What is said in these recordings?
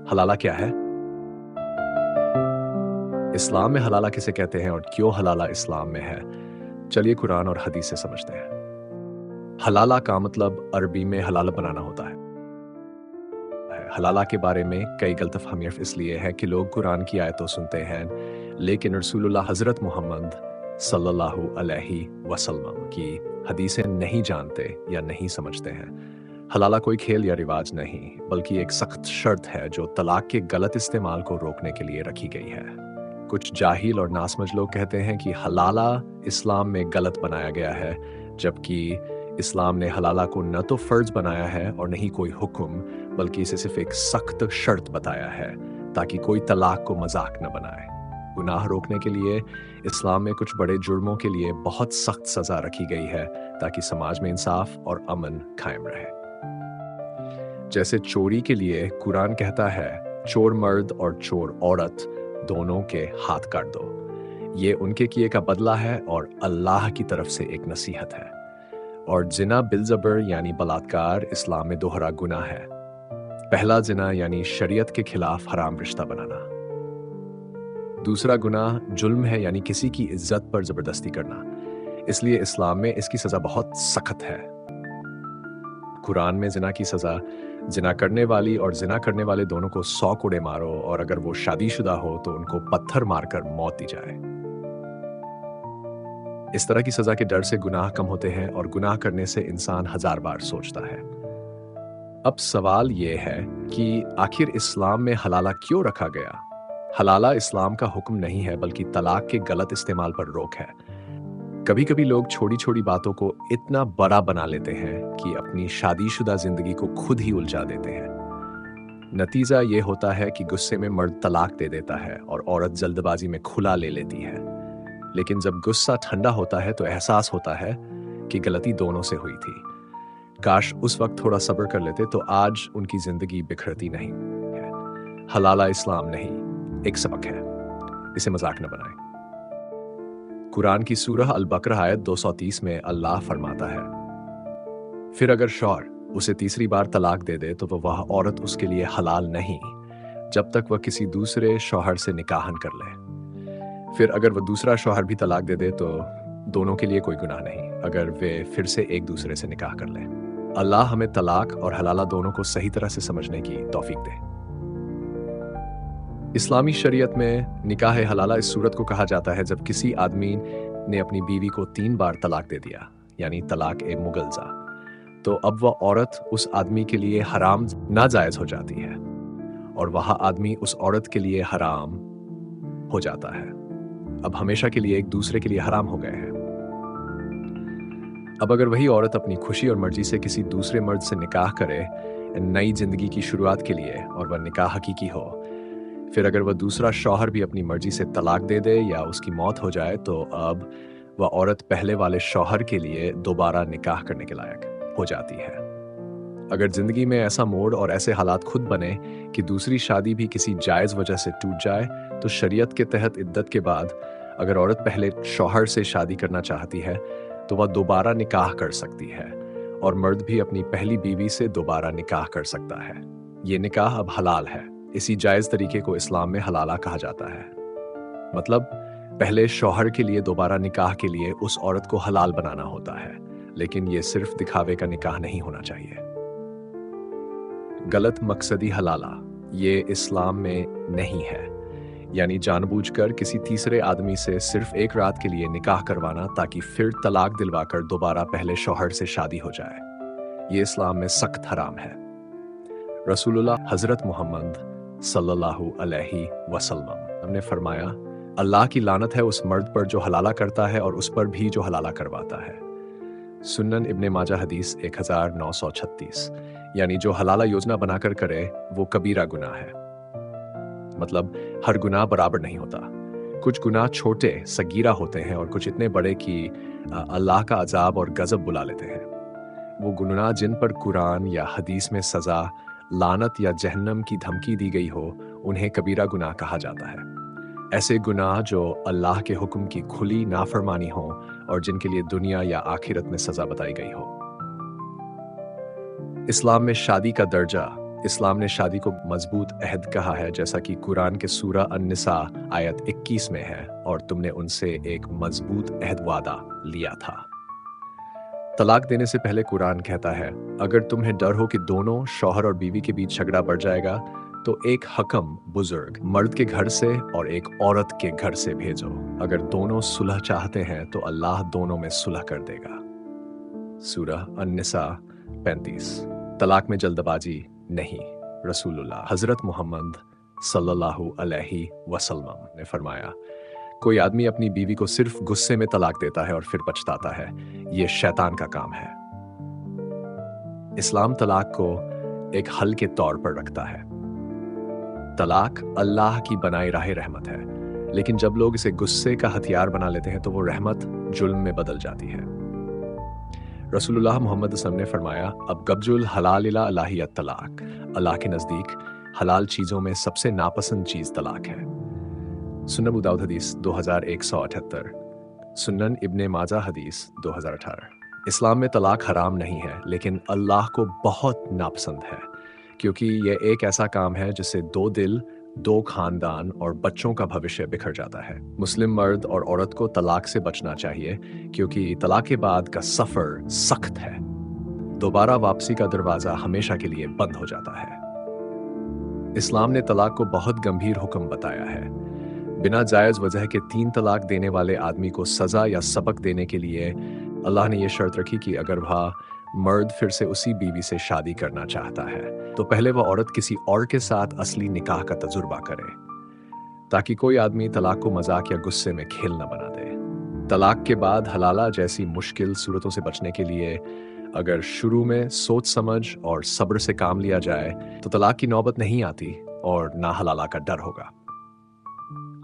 हलाला क्या है? इस्लाम में हलाला किसे कहते हैं और क्यों हलाला इस्लाम में है? चलिए कुरान और हदीस से समझते हैं। हलाला का मतलब अरबी में हलाल बनाना होता है। हलाला के बारे में कई गलतफहमियां इसलिए है कि लोग कुरान की आयतों सुनते हैं लेकिन रसूलुल्लाह हजरत मोहम्मद सल्लल्लाहु अलैहि वसल्लम की हदीसें नहीं जानते या नहीं समझते हैं। हलाला कोई खेल या रिवाज नहीं बल्कि एक सख्त शर्त है जो तलाक के गलत इस्तेमाल को रोकने के लिए रखी गई है। कुछ जाहिल और नासमझ लोग कहते हैं कि हलाला इस्लाम में गलत बनाया गया है, जबकि इस्लाम ने हलाला को न तो फर्ज बनाया है और नहीं कोई हुक्म, बल्कि इसे सिर्फ एक सख्त शर्त बताया है ताकि कोई तलाक को मजाक न बनाए। गुनाह रोकने के लिए इस्लाम में कुछ बड़े जुर्मों के लिए बहुत सख्त सजा रखी गई है ताकि समाज में इंसाफ और अमन कायम रहे। जैसे चोरी के लिए कुरान कहता है चोर मर्द और चोर औरत दोनों के हाथ काट दो। ये उनके किए का बदला है और अल्लाह की तरफ से एक नसीहत है। और जिना बिलजबर यानी बलात्कार इस्लाम में दोहरा गुनाह है। पहला जिना यानी शरीयत के खिलाफ हराम रिश्ता बनाना। दूसरा गुनाह जुल्म है यानी किसी की इज्जत पर जबरदस्ती करना, इसलिए इस्लाम में इसकी सजा बहुत सख्त है। कुरान में जिना की सजा जिना करने वाली और जिना करने वाले दोनों को 100 कोड़े मारो और अगर वो शादीशुदा हो तो उनको पत्थर मारकर मौत दी जाए। इस तरह की सजा के डर से गुनाह कम होते हैं और गुनाह करने से इंसान 1000 बार सोचता है। अब सवाल ये है कि आखिर इस्लाम में हलाला क्यों रखा गया? हलाला इस्लाम का हुक्म नहीं है बल्कि तलाक के गलत इस्तेमाल पर रोक है। कभी कभी लोग छोटी छोटी बातों को इतना बड़ा बना लेते हैं कि अपनी शादीशुदा जिंदगी को खुद ही उलझा देते हैं। नतीजा ये होता है कि गुस्से में मर्द तलाक दे देता है और औरत जल्दबाजी में खुला ले लेती है। लेकिन जब गुस्सा ठंडा होता है तो एहसास होता है कि गलती दोनों से हुई थी। काश उस वक्त थोड़ा सब्र कर लेते तो आज उनकी जिंदगी बिखरती नहीं है। हलाला इस्लाम नहीं, एक सबक है, इसे मजाक न बनाएं। कुरान की सूरह अल बकरा आयत 230 में अल्लाह फरमाता है, फिर अगर शौहर उसे तीसरी बार तलाक दे दे तो वह औरत उसके लिए हलाल नहीं जब तक वह किसी दूसरे शौहर से निकाहन कर ले। फिर अगर वह दूसरा शौहर भी तलाक दे दे तो दोनों के लिए कोई गुनाह नहीं अगर वे फिर से एक दूसरे से निकाह कर ले। अल्लाह हमें तलाक और हलाला दोनों को सही तरह से समझने की तौफीक दे। इस्लामी शरीयत में निकाह हलाला इस सूरत को कहा जाता है जब किसी आदमी ने अपनी बीवी को 3 बार तलाक दे दिया, यानी तलाक ए मुगलजा, तो अब वह औरत उस आदमी के लिए हराम नाजायज हो जाती है और वह आदमी उस औरत के लिए हराम हो जाता है। अब हमेशा के लिए एक दूसरे के लिए हराम हो गए हैं। अब अगर वही औरत अपनी खुशी और मर्जी से किसी दूसरे मर्द से निकाह करे नई जिंदगी की शुरुआत के लिए और वह निकाह हकीकी हो, फिर अगर वह दूसरा शौहर भी अपनी मर्जी से तलाक दे दे या उसकी मौत हो जाए तो अब वह औरत पहले वाले शौहर के लिए दोबारा निकाह करने के लायक हो जाती है। अगर जिंदगी में ऐसा मोड़ और ऐसे हालात खुद बने कि दूसरी शादी भी किसी जायज वजह से टूट जाए तो शरीयत के तहत इद्दत के बाद अगर औरत पहले शौहर से शादी करना चाहती है तो वह दोबारा निकाह कर सकती है और मर्द भी अपनी पहली बीवी से दोबारा निकाह कर सकता है। ये निकाह अब हलाल है। इसी जायज तरीके को इस्लाम में हलाला कहा जाता है। मतलब पहले शौहर के लिए दोबारा निकाह के लिए उस औरत को हलाल बनाना होता है, लेकिन यह सिर्फ दिखावे का निकाह नहीं होना चाहिए। गलत मकसदी हलाला ये इस्लाम में नहीं है, यानी जानबूझकर किसी तीसरे आदमी से सिर्फ एक रात के लिए निकाह करवाना ताकि फिर तलाक दिलवाकर दोबारा पहले शौहर से शादी हो जाए। ये इस्लाम में सख्त हराम है। रसूलुल्लाह हजरत मोहम्मद सल्लल्लाहु अलैहि वसल्लम हमने फरमाया, अल्लाह की लानत है उस मर्द पर जो हलाला करता है और उस पर भी जो हलाला करवाता है। सुन्नन इब्ने माजा हदीस 1936, यानी जो हलाला योजना बनाकर करे वो कबीरा गुनाह है। मतलब हर गुनाह बराबर नहीं होता। कुछ गुनाह छोटे सगीरा होते हैं और कुछ इतने बड़े कि अल्लाह का अजाब और गजब बुला लेते हैं। वो गुनाह जिन पर कुरान या हदीस में सजा, लानत या जहन्नम की धमकी दी गई हो उन्हें कबीरा गुनाह कहा जाता है। ऐसे गुनाह जो अल्लाह के हुक्म की खुली नाफरमानी हो और जिनके लिए दुनिया या आखिरत में सजा बताई गई हो। इस्लाम में शादी का दर्जा इस्लाम ने शादी को मजबूत अहद कहा है, जैसा कि कुरान के सूरा अन-निसा आयत 21 में है, और तुमने उनसे एक मजबूत अहद वादा लिया था। तलाक देने से पहले कुरान कहता है, अगर तुम्हें डर हो कि दोनों शौहर और बीवी के बीच झगड़ा बढ़ जाएगा तो एक हकम बुजुर्ग मर्द के घर से और एक औरत के घर से भेजो। अगर दोनों सुलह चाहते हैं तो अल्लाह दोनों में सुलह कर देगा। सूरह अन-निसा 35। तलाक में जल्दबाजी नहीं। रसूलुल्लाह हजरत मोहम्मद सल्लल्लाहु अलैहि वसल्लम ने फरमाया, कोई आदमी अपनी बीवी को सिर्फ गुस्से में तलाक देता है और फिर पछताता है, ये शैतान का काम है। इस्लाम तलाक को एक हल के तौर पर रखता है। तलाक अल्लाह की बनाई राह रहमत है, लेकिन जब लोग इसे गुस्से का हथियार बना लेते हैं तो वो रहमत जुल्म में बदल जाती है। रसूलुल्लाह मोहम्मद सल्लल्लाहु अलैहि वसल्लम ने फरमाया, अब गब्जुल हलाल इला अलाहियत तलाक, अल्लाह के नज़दीक हलाल चीज़ों में सबसे नापसंद चीज़ तलाक है। सुनन अबू दाऊद हदीस 2178, सुनन इब्ने माजा हदीस 2018। इस्लाम में तलाक हराम नहीं है, लेकिन अल्लाह को बहुत नापसंद है, क्योंकि यह एक ऐसा काम है जिससे दो दिल, दो खानदान और बच्चों का भविष्य बिखर जाता है। मुस्लिम मर्द और औरत को तलाक से बचना चाहिए, क्योंकि तलाक के बाद का सफर सख्त है। दोबारा वापसी का दरवाजा हमेशा के लिए बंद हो जाता है। इस्लाम ने तलाक को बहुत गंभीर हुक्म बताया है। बिना जायज वजह के 3 तलाक देने वाले आदमी को सजा या सबक देने के लिए अल्लाह ने यह शर्त रखी कि अगर वह मर्द फिर से उसी बीवी से शादी करना चाहता है तो पहले वह औरत किसी और के साथ असली निकाह का तजुर्बा करे, ताकि कोई आदमी तलाक को मजाक या गुस्से में खेल न बना दे। तलाक के बाद हलाला जैसी मुश्किल सूरतों से बचने के लिए अगर शुरू में सोच समझ और सब्र से काम लिया जाए तो तलाक की नौबत नहीं आती और ना हलाला का डर होगा।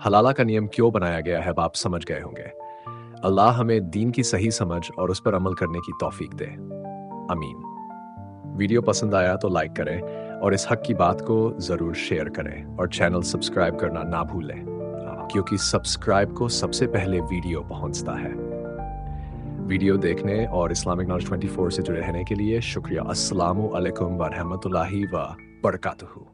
हलाला का नियम क्यों बनाया गया है आप समझ गए होंगे। अल्लाह हमें दीन की सही समझ और उस पर अमल करने की तौफीक दे, आमीन। वीडियो पसंद आया तो लाइक करें और इस हक की बात को जरूर शेयर करें, और चैनल सब्सक्राइब करना ना भूलें, क्योंकि सब्सक्राइब को सबसे पहले वीडियो पहुंचता है। वीडियो देखने और इस्लामिक नॉलेज 24 से जुड़े रहने के लिए शुक्रिया। अस्सलामु अलैकुम व रहमतुल्लाहि व बरकातुहू।